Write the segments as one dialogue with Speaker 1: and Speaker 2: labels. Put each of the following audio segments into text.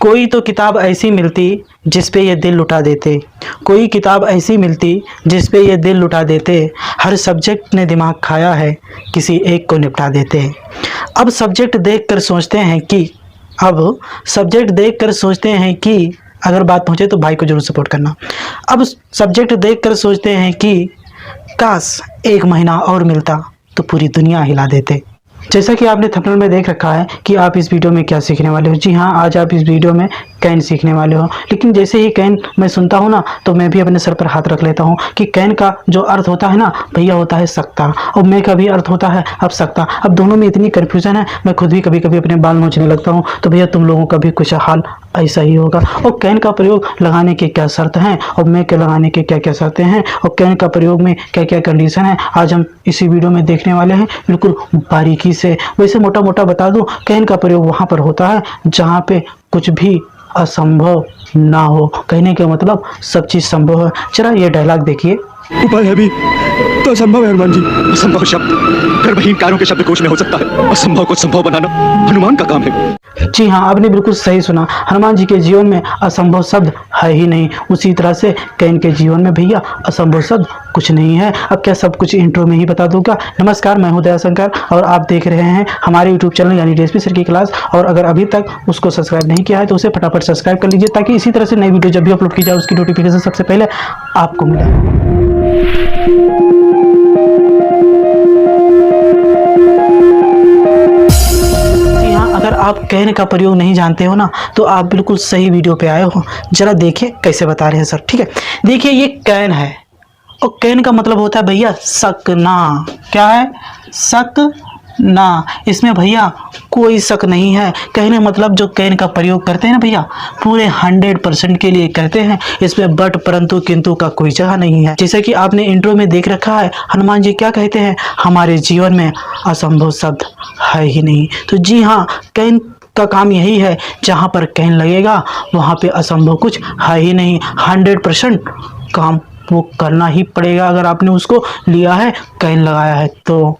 Speaker 1: कोई तो किताब ऐसी मिलती जिस पे ये दिल लुटा देते, कोई किताब ऐसी मिलती जिस पे ये दिल लुटा देते। हर सब्जेक्ट ने दिमाग खाया है, किसी एक को निपटा देते। अब सब्जेक्ट देखकर सोचते हैं कि अगर बात पहुंचे तो भाई को जरूर सपोर्ट करना। अब सब्जेक्ट देखकर सोचते हैं कि काश एक महीना और मिलता तो पूरी दुनिया हिला देते। जैसा कि आपने थंबनेल में देख रखा है कि आप इस वीडियो में क्या सीखने वाले हो। जी हाँ, आज आप इस वीडियो में कैन सीखने वाले हो। लेकिन जैसे ही कैन मैं सुनता हूँ ना, तो मैं भी अपने सर पर हाथ रख लेता हूँ कि कैन का जो अर्थ होता है ना भैया, होता है सकता, और मे का भी अर्थ होता है अब सकता। अब दोनों में इतनी कन्फ्यूजन है, मैं खुद भी कभी कभी अपने बाल नोचने लगता हूँ। तो भैया तुम लोगों का भी कुछ हाल ऐसा ही होगा। और कैन का प्रयोग लगाने के क्या शर्त हैं, और मे के लगाने के क्या क्या शर्तें हैं, और कैन का प्रयोग में क्या क्या कंडीशन है, आज हम इसी वीडियो में देखने वाले हैं बिल्कुल बारीकी से। वैसे मोटा मोटा बता दूं, कैन का प्रयोग वहाँ पर होता है जहाँ पे कुछ भी असंभव ना हो। कहने का मतलब सब चीज़ संभव है। चला ये डायलॉग देखिए।
Speaker 2: उपाय है भी तो असंभव है हनुमान जी। असंभव शब्द गर्भहीन कारों के शब्दकोश में हो सकता है। असंभव को संभव बनाना हनुमान का काम है।
Speaker 1: जी हाँ, आपने बिल्कुल सही सुना। हनुमान जी के जीवन में असंभव शब्द है ही नहीं। उसी तरह से कैन के जीवन में भैया असंभव शब्द कुछ नहीं है। अब क्या सब कुछ इंट्रो में ही बता दूं क्या? नमस्कार, मैं हूं दयाशंकर और आप देख रहे हैं हमारे यूट्यूब चैनल यानी डीएसपी सर की क्लास। और अगर अभी तक उसको सब्सक्राइब नहीं किया है तो उसे फटाफट सब्सक्राइब कर लीजिए, ताकि इसी तरह से नई वीडियो जब भी अपलोड की जाए उसकी नोटिफिकेशन सबसे पहले आपको मिले। अगर आप कैन का प्रयोग नहीं जानते हो ना, तो आप बिल्कुल सही वीडियो पे आए हो। जरा देखिए कैसे बता रहे हैं सर। ठीक है, देखिए ये कैन है, और कैन का मतलब होता है भैया सकना। क्या है? शक ना। इसमें भैया कोई शक नहीं है। कहने मतलब जो कैन का प्रयोग करते हैं ना भैया, पूरे 100% के लिए कहते हैं। इसमें बट परंतु किंतु का कोई जगह नहीं है। जैसे कि आपने इंट्रो में देख रखा है, हनुमान जी क्या कहते हैं, हमारे जीवन में असंभव शब्द है ही नहीं। तो जी हाँ, कैन का काम यही है, जहाँ पर कैन लगेगा वहाँ पे असंभव कुछ है ही नहीं। 100% काम वो करना ही पड़ेगा। अगर आपने उसको लिया है, कैन लगाया है, तो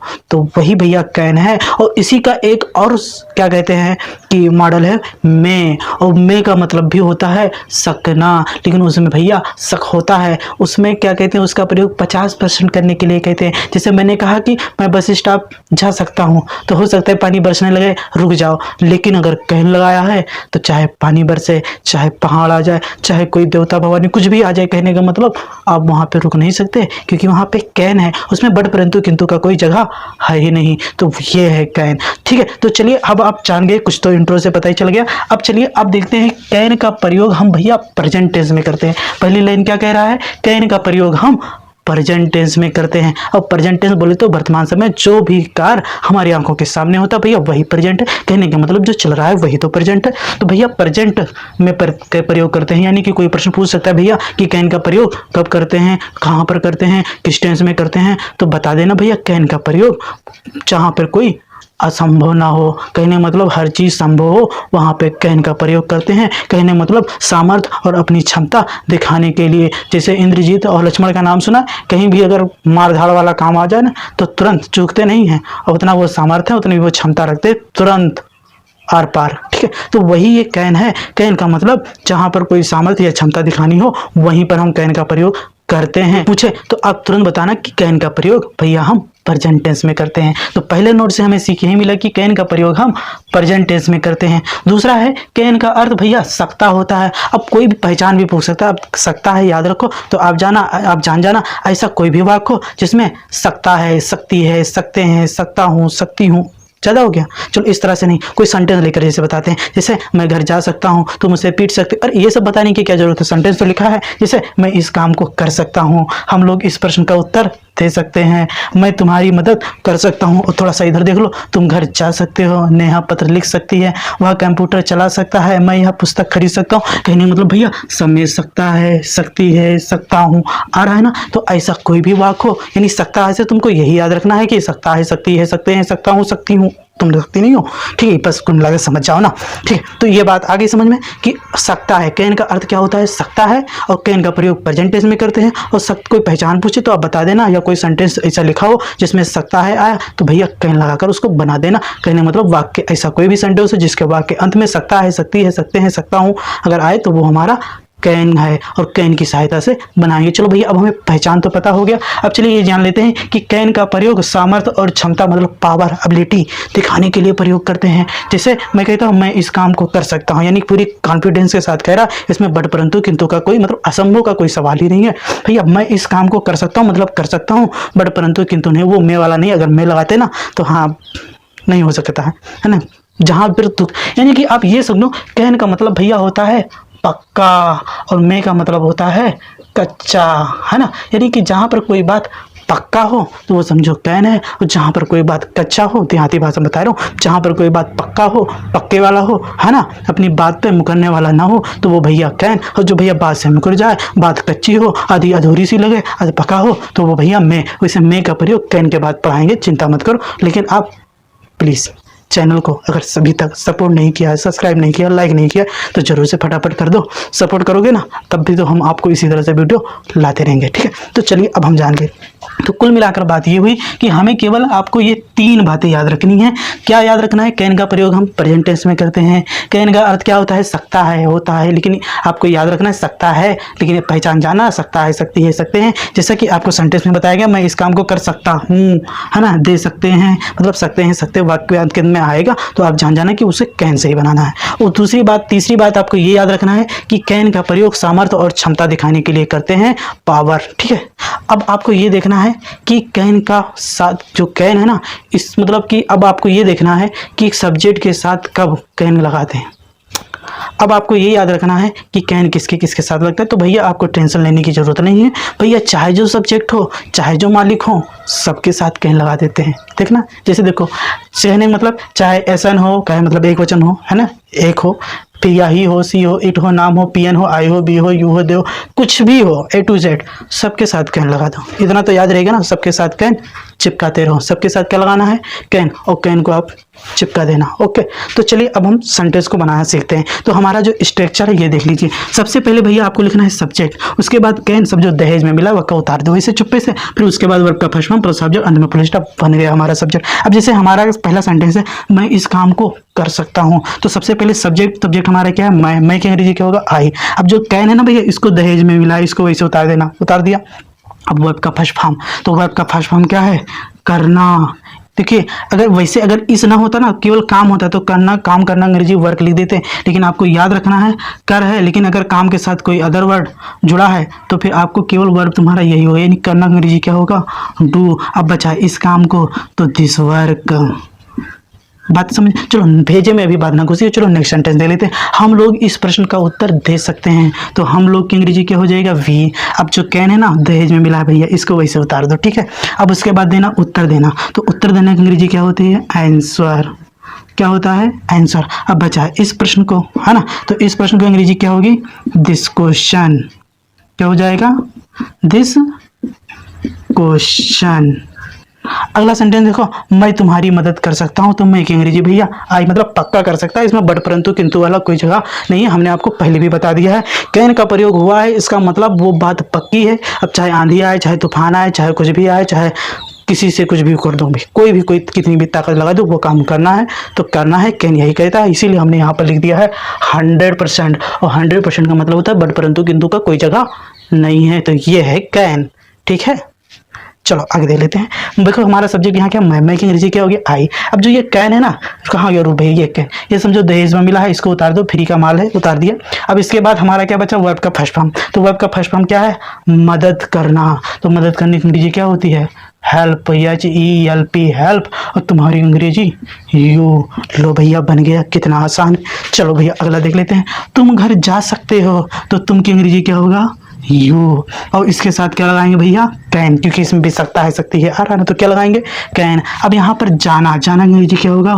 Speaker 1: वही भैया कैन है। और इसी का एक और क्या कहते हैं कि मॉडल है मे। और मे का मतलब भी होता है सकना, लेकिन उसमें भैया शक होता है। उसमें क्या कहते हैं, उसका प्रयोग 50% करने के लिए कहते हैं। जैसे मैंने कहा कि मैं बस स्टॉप जा सकता हूँ, तो हो सकता है पानी बरसने लगे, रुक जाओ। लेकिन अगर कैन लगाया है तो चाहे पानी बरसे, चाहे पहाड़ आ जाए, चाहे कोई देवता भवानी कुछ भी आ जाए, कहने का मतलब आप वहाँ पे रुक नहीं सकते, क्योंकि वहाँ पे कैन है। उसमें बट परंतु किंतु का कोई जगह है ही नहीं। तो ये है कैन। ठीक है, तो चलिए अब आप जान गए, कुछ तो इंट्रो से पता ही चल गया। अब चलिए अब देखते हैं कैन का प्रयोग हम भैया प्रेजेंट टेंस में करते हैं। पहली लाइन क्या कह रहा है, कैन का प्रयोग हम प्रेजेंट टेंस में करते हैं। और प्रेजेंट टेंस बोले तो वर्तमान समय जो भी कार्य हमारी आंखों के सामने होता है भैया वही प्रेजेंट है। कहने का मतलब जो चल रहा है वही तो प्रेजेंट है। तो भैया प्रेजेंट में प्रयोग करते हैं। यानी कि कोई प्रश्न पूछ सकता है भैया कि कैन का प्रयोग कब करते हैं, कहाँ पर करते हैं, किस टेंस में करते हैं, तो बता देना भैया कैन का प्रयोग जहाँ पर कोई असंभव ना हो। कहने मतलब हर चीज़ संभव हो, वहाँ पे कैन का प्रयोग करते हैं। कहने मतलब सामर्थ्य और अपनी क्षमता दिखाने के लिए। जैसे इंद्रजीत और लक्ष्मण का नाम सुना, कहीं भी अगर मारधाड़ वाला काम आ जाए ना तो तुरंत चूकते नहीं हैं, और उतना वो सामर्थ्य है, उतनी वो क्षमता रखते, तुरंत आर पार। ठीक है, तो वही ये कैन है। कैन का मतलब जहाँ पर कोई सामर्थ्य या क्षमता दिखानी हो, वहीं पर हम कैन का प्रयोग करते हैं। पूछे तो आप तुरंत बताना कि कैन का प्रयोग भैया हम प्रेजेंट टेंस में करते हैं। तो पहले नोट से हमें सीख यही मिला कि कैन का प्रयोग हम प्रेजेंट टेंस में करते हैं। दूसरा है कैन का अर्थ भैया सकता होता है। अब कोई भी पहचान भी पूछ सकता है। अब सकता है याद रखो, तो आप जान जाना ऐसा कोई भी वाक्य हो जिसमें सकता है, सकती है, सकते हैं, सकता हूँ, सकती हूँ, ज़्यादा हो गया। चलो इस तरह से नहीं, कोई सेंटेंस लेकर जैसे बताते हैं, जैसे मैं घर जा सकता हूँ, तुम उसे पीट सकते। और ये सब बताने की क्या जरूरत है, सेंटेंस तो लिखा है। जैसे मैं इस काम को कर सकता हूँ, हम लोग इस प्रश्न का उत्तर दे सकते हैं, मैं तुम्हारी मदद कर सकता हूँ। और थोड़ा सा इधर देख लो, तुम घर जा सकते हो, नेहा पत्र लिख सकती है, वह कंप्यूटर चला सकता है, मैं यह पुस्तक खरीद सकता हूँ। कहने मतलब भैया समय सकता है, सकती है, सकता हूँ आ रहा है ना। तो ऐसा कोई भी वाक्य हो, यानी सकता है से तुमको यही याद रखना है कि सकता है, सकती है, सकते हैं, सकता हूँ, सकती हूँ। तुम सकती नहीं हो, ठीक है, बस कुल मिला के समझ जाओ ना, ठीक है। तो ये बात आ गई समझ में कि सकता है, कैन का अर्थ क्या होता है, सकता है, और कैन का प्रयोग प्रेजेंट टेंस में करते हैं। और सख्त कोई पहचान पूछे तो आप बता देना, या कोई सेंटेंस ऐसा लिखा हो जिसमें सकता है आया तो भैया कैन लगाकर उसको बना देना। कहने मतलब वाक्य, ऐसा कोई भी सेंटेंस हो जिसके वाक्य अंत में सकता है, सकती है, सकते हैं, सकता हूँ अगर आए तो वो हमारा कैन है, और कैन की सहायता से बनाएंगे। चलो भैया अब हमें पहचान तो पता हो गया, अब चलिए ये जान लेते हैं कि कैन का प्रयोग सामर्थ्य और क्षमता मतलब पावर, एबिलिटी दिखाने के लिए प्रयोग करते हैं। जैसे मैं कहता हूँ मैं इस काम को कर सकता हूँ, यानी पूरी कॉन्फिडेंस के साथ कह रहा, इसमें बट परंतु किंतु का कोई मतलब असंभव का कोई सवाल ही नहीं है। भैया मैं इस काम को कर सकता हूँ मतलब कर सकता हूँ, बट परंतु किंतु नहीं, वो मैं वाला नहीं, अगर मैं लगाते ना तो हाँ नहीं हो सकता है ना। जहाँ फिर यानी कि आप ये समझो कैन का मतलब भैया होता है पक्का, और मैं का मतलब होता है कच्चा, है ना। यानी कि जहाँ पर कोई बात पक्का हो तो वो समझो कैन है, और जहाँ पर कोई बात कच्चा हो, देहाती भाषा में बता रहा हूँ, जहाँ पर कोई बात पक्का हो, पक्के वाला हो, है ना, अपनी बात पे मुकरने वाला ना हो तो वो भैया कैन। और जो भैया बात से मुकर जाए, बात कच्ची हो, आधी अधूरी सी लगे, आधी पक्का हो तो वो भैया मैं। वैसे मैं का प्रयोग कैन के बाद पढ़ाएंगे, चिंता मत करो। लेकिन आप प्लीज़ चैनल को अगर सभी तक सपोर्ट नहीं किया है, सब्सक्राइब नहीं किया, लाइक नहीं किया तो जरूर से फटाफट कर दो। सपोर्ट करोगे ना तब भी तो हम आपको इसी तरह से वीडियो लाते रहेंगे, ठीक है। तो चलिए अब हम जान गए। तो कुल मिलाकर बात ये हुई कि हमें केवल आपको ये 3 बातें याद रखनी है। क्या याद रखना है, कैन का प्रयोग हम प्रेजेंट टेंस में करते हैं। कैन का अर्थ क्या होता है, सकता है, होता है, लेकिन आपको याद रखना है सकता है, लेकिन पहचान जाना सकता है, सकती है, सकते हैं। जैसा कि आपको सेंटेंस में बताया गया, मैं इस काम को कर सकता हूँ, है ना, दे सकते हैं मतलब सकते हैं, सकते वाक्यांत के अंत में आएगा तो आप जान जाना कि उसे कैन से ही बनाना है। और दूसरी बात, तीसरी बात आपको ये याद रखना है कि कैन का प्रयोग सामर्थ्य और क्षमता दिखाने के लिए करते हैं, पावर, ठीक है। अब आपको ये देखना है कि कैन का साथ जो कैन है ना, इस मतलब कि अब आपको ये देखना है कि सब्जेक्ट के साथ कब कैन लगाते हैं। अब आपको ये याद रखना है कि कैन किसके किसके साथ लगता है। तो भैया आपको टेंशन लेने की ज़रूरत नहीं है, भैया चाहे जो सब्जेक्ट हो, चाहे जो मालिक हो, सबके साथ कैन लगा देते हैं। देखना, जैसे देखो कहने मतलब चाहे एसन हो, चाहे मतलब एक वचन हो, है ना, एक हो, पिया ही हो, सी हो, इट हो, नाम हो, पियन हो, आई हो, बी हो, यू हो, दे हो, कुछ भी हो, ए टू जेड सबके साथ कैन लगा दो। इतना तो याद रहेगा ना, सबके साथ कैन चिपकाते रहो। सबके साथ क्या लगाना है, कैन, और कैन को आप चिपका देना। ओके, तो चलिए अब हम सेंटेंस को बनाना सीखते हैं। तो हमारा जो स्ट्रक्चर है ये देख लीजिए। सबसे पहले भैया आपको लिखना है सब्जेक्ट, उसके बाद कैन, सब जो दहेज में मिला वह उतार दो इसे चुप्पे से, फिर उसके बाद वर्ब का फर्स्ट फॉर्म प्लस सब्जेक्ट, अंत में फुल स्टॉप, बन गया हमारा सब्जेक्ट। अब जैसे हमारा पहला सेंटेंस है मैं इस काम को कर सकता हूँ, तो सबसे पहले सब्जेक्ट हमारा क्या है, मैं के अंग्रेजी क्या होगा, आई। अब जो कैन है ना भैया, इसको दहेज में मिला, इसको वैसे उतार देना, उतार दिया। अब वर्ब का फर्स्ट फॉर्म, तो वर्ब का फर्स्ट फॉर्म क्या है, करना। देखिए अगर वैसे अगर इस ना होता ना, केवल काम होता तो करना, काम करना अंग्रेजी वर्क लिख देते, लेकिन आपको याद रखना है कर है, लेकिन अगर काम के साथ कोई अदर वर्ड जुड़ा है तो फिर आपको केवल वर्ब तुम्हारा यही होगा, यानी करना अंग्रेजी क्या होगा, डू। अब बचा इस काम को तो दिस वर्क। बात समझ, चलो भेजे में अभी बात ना घुसी, चलो नेक्स्ट सेंटेंस दे लेते हैं। हम लोग इस प्रश्न का उत्तर दे सकते हैं, तो हम लोग की अंग्रेजी क्या हो जाएगा, वी। अब जो कैन है ना दहेज में मिला है भैया, इसको वैसे उतार दो, ठीक है। अब उसके बाद देना उत्तर देना, तो उत्तर देने की अंग्रेजी क्या होती है, आंसर। क्या होता है, आंसर। अब बचा है इस प्रश्न को, है ना, तो इस प्रश्न की अंग्रेजी क्या होगी, दिस क्वेश्चन। क्या हो जाएगा, दिस क्वेश्चन। अगला सेंटेंस देखो, मैं तुम्हारी मदद कर सकता हूँ, तो मैं की अंग्रेजी भैया आई, मतलब पक्का कर सकता है। इसमें बट परंतु किंतु वाला कोई जगह नहीं है, हमने आपको पहले भी बता दिया है। कैन का प्रयोग हुआ है, इसका मतलब वो बात पक्की है। अब चाहे आंधी आए, चाहे तूफान आए, चाहे कुछ भी आए, चाहे किसी से कुछ भी कर दो, कोई कितनी भी ताकत लगा दो, वो काम करना है तो करना है, कैन यही कहता है। इसीलिए हमने यहाँ पर लिख दिया है 100%, और 100% का मतलब होता है बट परंतु किंतु का कोई जगह नहीं है, तो ये है कैन, ठीक है। चलो आगे देख लेते हैं। देखो हमारा सब्जेक्ट यहाँ क्या, मैं की अंग्रेजी क्या होगी, आई। अब जो ये कैन है ना, कहाँ गया रूप, ये कैन, ये समझो दहेज में मिला है, इसको उतार दो, फ्री का माल है, उतार दिया। अब इसके बाद हमारा क्या बचा, वर्ब का फर्स्ट फॉर्म। तो वर्ब का फर्स्ट फॉर्म क्या है, मदद करना। तो मदद करने की अंग्रेजी क्या होती है, हेल्प, HELP, हेल्प। और तुम्हारी अंग्रेजी यू। लो भैया बन गया, कितना आसान। चलो भैया अगला देख लेते हैं। तुम घर जा सकते हो, तो तुम की अंग्रेजी क्या होगा, यू। और इसके साथ क्या लगाएंगे भैया, कैन, क्योंकि इसमें भी सकता है सकती है आ रहा है ना, तो क्या लगाएंगे, कैन। अब यहाँ पर जाना, जाना की अंग्रेजी क्या होगा,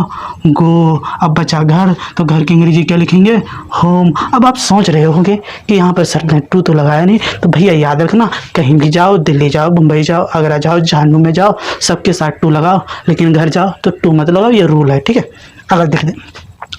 Speaker 1: गो। अब बचा घर, तो घर की अंग्रेजी क्या लिखेंगे, होम। अब आप सोच रहे होंगे कि यहाँ पर सर ने टू तो लगाया नहीं, तो भैया याद रखना, कहीं भी जाओ, दिल्ली जाओ, मुंबई जाओ, आगरा जाओ, झारखंड में जाओ, सबके साथ टू लगाओ, लेकिन घर जाओ तो टू मत लगाओ, ये रूल है, ठीक है। अगर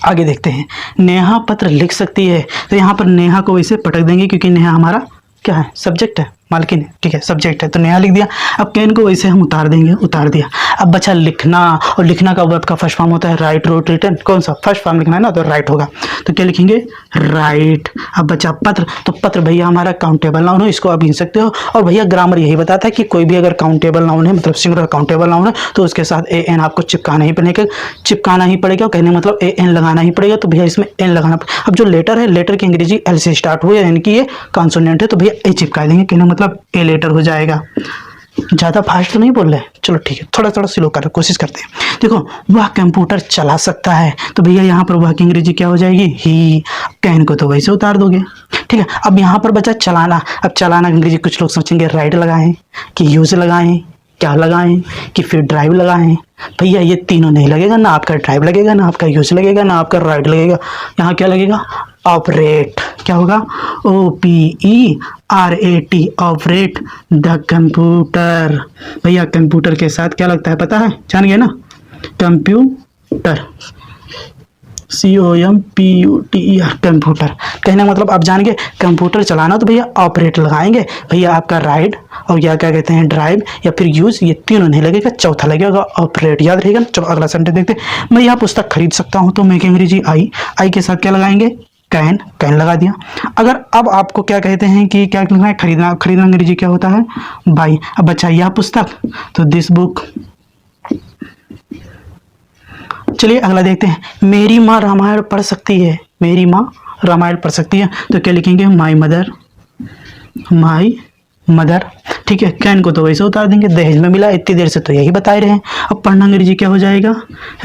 Speaker 1: आगे देखते हैं, नेहा पत्र लिख सकती है, तो यहाँ पर नेहा को वैसे पटक देंगे क्योंकि नेहा हमारा क्या है, सब्जेक्ट है, मालकिन है, ठीक है, सब्जेक्ट है, तो नेहा लिख दिया। अब कैन को वैसे हम उतार देंगे, उतार दिया। अब बचा लिखना, और लिखना का वर्ब का फर्स्ट फॉर्म होता है राइट, रोट, रिटन, कौन सा फर्स्ट फॉर्म लिखना है ना, तो राइट होगा, तो क्या लिखेंगे, राइट। अब बचा पत्र, तो पत्र भैया हमारा काउंटेबल नाउन है, इसको आप गिन सकते हो। और भैया ग्रामर यही बताता है कि कोई भी अगर काउंटेबल नाउन है, मतलब सिंगुलर काउंटेबल नाउन है, तो उसके साथ ए एन आपको चिपकाना ही पड़ेगा, कहने मतलब ए एन लगाना ही पड़ेगा, तो भैया इसमें एन लगाना। अब जो लेटर है, लेटर की अंग्रेजी एल से स्टार्ट हुई है, यानी कि ये कॉन्सोनेंट है, तो भैया ए चिपका देंगे, कहने मतलब ए लेटर हो जाएगा। ज़्यादा फास्ट तो नहीं बोल रहे, चलो ठीक है, थोड़ा थोड़ा स्लो कर कोशिश करते हैं। देखो, वह कंप्यूटर चला सकता है, तो भैया यहाँ पर वह की अंग्रेजी क्या हो जाएगी, ही। कैन को तो वैसे उतार दोगे, ठीक है। अब यहाँ पर बचा चलाना। अब चलाना की अंग्रेजी कुछ लोग सोचेंगे राइड लगाएं कि यूज लगाएं, क्या लगाएं कि फिर ड्राइव लगाएं। भैया ये तीनों नहीं लगेगा, ना आपका ड्राइव लगेगा, ना आपका यूज लगेगा, ना आपका राइड लगेगा। यहाँ क्या लगेगा, ऑपरेट। क्या होगा, OPERAT, ऑपरेट द कंप्यूटर। भैया कंप्यूटर के साथ क्या लगता है पता है, जान गए ना, कंप्यूटर, COMPUTER, कंप्यूटर। कहने मतलब आप जान गए, कंप्यूटर चलाना तो भैया ऑपरेट लगाएंगे। भैया आपका राइड और या क्या कहते हैं ड्राइव या फिर यूज, ये तीनों नहीं लगेगा, चौथा लगेगा ऑपरेट, याद रहेगा ना। चलो अगला सेंटेंस देखते हैं। मैं यह पुस्तक खरीद सकता हूँ, तो मैं की अंग्रेजी आई के साथ क्या लगाएंगे, कैन लगा दिया। अगर अब आपको क्या कहते हैं कि क्या लिखना है, खरीदना अंग्रेजी क्या होता है, बाई। अब बचा यह पुस्तक, तो दिस बुक। चलिए अगला देखते हैं, मेरी माँ रामायण पढ़ सकती है, मेरी माँ रामायण पढ़ सकती है, तो क्या लिखेंगे, माई मदर, ठीक है। कैन को तो वैसे उतार देंगे, दहेज में मिला, इतनी देर से तो यही बता रहे हैं। अब पढ़ना अंग्रेजी क्या हो जाएगा,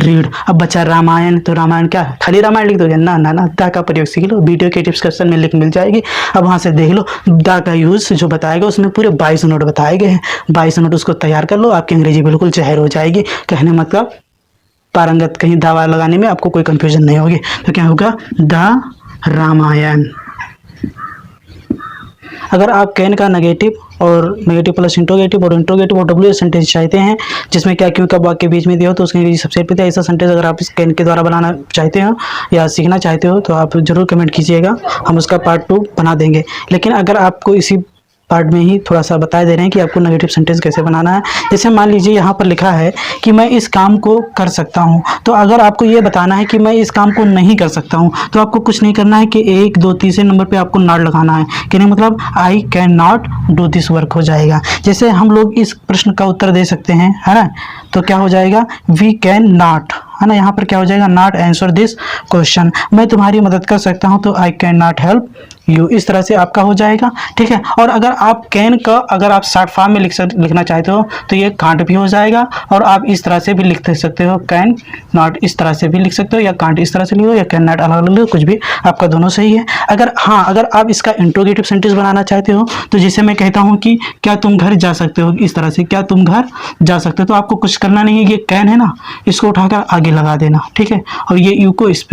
Speaker 1: रीड। अब बचा रामायण, तो रामायण क्या, खाली रामायण लिख दोगे, ना ना ना, दा का प्रयोग सीख लो, वीडियो के डिस्क्रिप्शन में लिंक मिल जाएगी, अब वहाँ से देख लो। दा का यूज जो बताएगा उसमें पूरे 22 नोट बताए गए हैं, 22 नोट उसको तैयार कर लो, आपकी अंग्रेजी बिल्कुल जहर हो जाएगी। कहने मतलब पारंगत, कहीं दावा लगाने में आपको कोई कंफ्यूजन नहीं होगी। तो क्या होगा, द रामायण। अगर आप कैन का नेगेटिव और नेगेटिव प्लस इंट्रोगेटिव और डब्ल्यू सेंटेंस चाहते हैं जिसमें क्या क्यों कब वाक्य बीच में दिया हो, तो उसके लिए सबसे पहले ऐसा सेंटेंस अगर आप इस कैन के द्वारा बनाना चाहते हो या सीखना चाहते हो तो आप जरूर कमेंट कीजिएगा, हम उसका पार्ट 2 बना देंगे। लेकिन अगर आपको इसी पार्ट में ही थोड़ा सा बता दे रहे हैं कि आपको नेगेटिव सेंटेंस कैसे बनाना है। जैसे मान लीजिए यहाँ पर लिखा है कि मैं इस काम को कर सकता हूँ, तो अगर आपको ये बताना है कि मैं इस काम को नहीं कर सकता हूँ, तो आपको कुछ नहीं करना है कि 1, 2, 3 नंबर पे आपको नॉट लगाना है, कहने मतलब I can not do this work हो जाएगा। जैसे हम लोग इस प्रश्न का उत्तर दे सकते हैं, है ना, तो क्या हो जाएगा, वी कैन नॉट, है ना, यहाँ पर क्या हो जाएगा, नॉट आंसर दिस क्वेश्चन। मैं तुम्हारी मदद कर सकता हूँ, तो I can not help you, इस तरह से आपका हो जाएगा, ठीक है। और अगर आप कैन का अगर आप शॉर्ट फॉर्म में लिखना चाहते हो तो ये कांट भी हो जाएगा, और आप इस तरह से भी लिख सकते हो, कैन नॉट इस तरह से भी लिख सकते हो, या कांट इस तरह से लिखो, या कैन नॉट अलग लिखो, कुछ भी आपका दोनों सही है। अगर आप इसका इंट्रोगेटिव सेंटेंस बनाना चाहते हो, तो जैसे मैं कहता हूँ कि क्या तुम घर जा सकते हो, इस तरह से क्या तुम घर जा सकते हो, तो आपको कुछ करना नहीं है, ये कैन है ना, इसको उठाकर आगे लगा देना, ठीक है। और ये यू को इस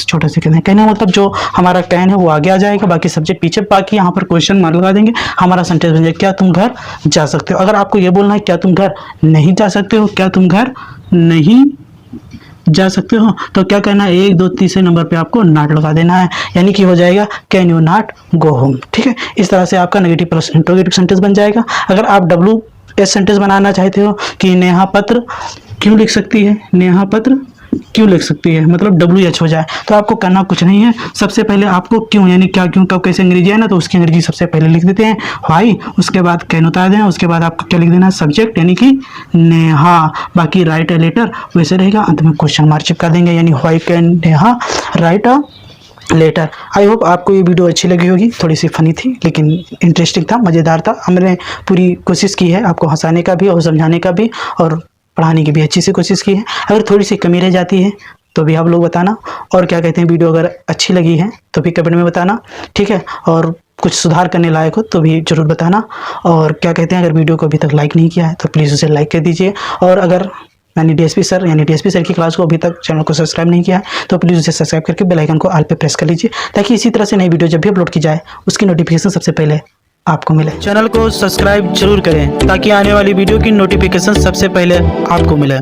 Speaker 1: छोटे से कहते हैं, कहने मतलब जो हमारा कैन है वो आगे आ जाएगा, बाकी सब्जेक्ट पीछे, बाकी यहाँ पर क्वेश्चन मार्क लगा देंगे, हमारा सेंटेंस बन जाएगा क्या तुम घर जा सकते हो। अगर आपको ये बोलना है क्या तुम घर नहीं जा सकते हो, क्या तुम घर नहीं जा सकते हो, तो क्या करना है, 1, 2, 3 नंबर पे आपको नॉट लगा देना है, यानी कि हो जाएगा can you not go home, ठीक है। इस तरह से आपका नेगेटिव प्लस इंट्रोगेटिव सेंटेंस बन जाएगा। अगर आप WS सेंटेंस बनाना चाहते हो कि नेहा पत्र क्यों लिख सकती है, नेहा पत्र क्यों लिख सकती है, मतलब WH हो जाए, तो आपको करना कुछ नहीं है। सबसे पहले आपको क्यों यानी क्या क्यों कब कैसे अंग्रेजी है ना, तो उसकी अंग्रेजी सबसे पहले लिख देते हैं व्हाई, उसके बाद कैन उतार देना, उसके बाद आपको क्या लिख देना, सब्जेक्ट यानी कि नेहा, बाकी राइट अ लेटर वैसे रहेगा, अंत में क्वेश्चन मार्क चिपका देंगे, यानी why can Neha write a letter. I hope आपको ये वीडियो अच्छी लगी होगी, थोड़ी सी फनी थी लेकिन इंटरेस्टिंग था, मज़ेदार था। हमने पूरी कोशिश की है आपको हंसाने का भी और समझाने का भी और पढ़ाने की भी अच्छी सी कोशिश की है। अगर थोड़ी सी कमी रह जाती है तो भी आप लोग बताना, और क्या कहते हैं वीडियो अगर अच्छी लगी है तो भी कमेंट में बताना, ठीक है। और कुछ सुधार करने लायक हो तो भी ज़रूर बताना। और क्या कहते हैं, अगर वीडियो को अभी तक लाइक नहीं किया है तो प्लीज़ उसे लाइक कर दीजिए। और अगर डीएसपी सर की क्लास को अभी तक चैनल को सब्सक्राइब नहीं किया है तो प्लीज़ उसे सब्सक्राइब करके बेल आइकन को ऑल पे प्रेस कर लीजिए, ताकि इसी तरह से नई वीडियो जब भी अपलोड की जाए उसकी नोटिफिकेशन सबसे पहले आपको मिले। चैनल को सब्सक्राइब जरूर करें ताकि आने वाली वीडियो की नोटिफिकेशन सबसे पहले आपको मिले।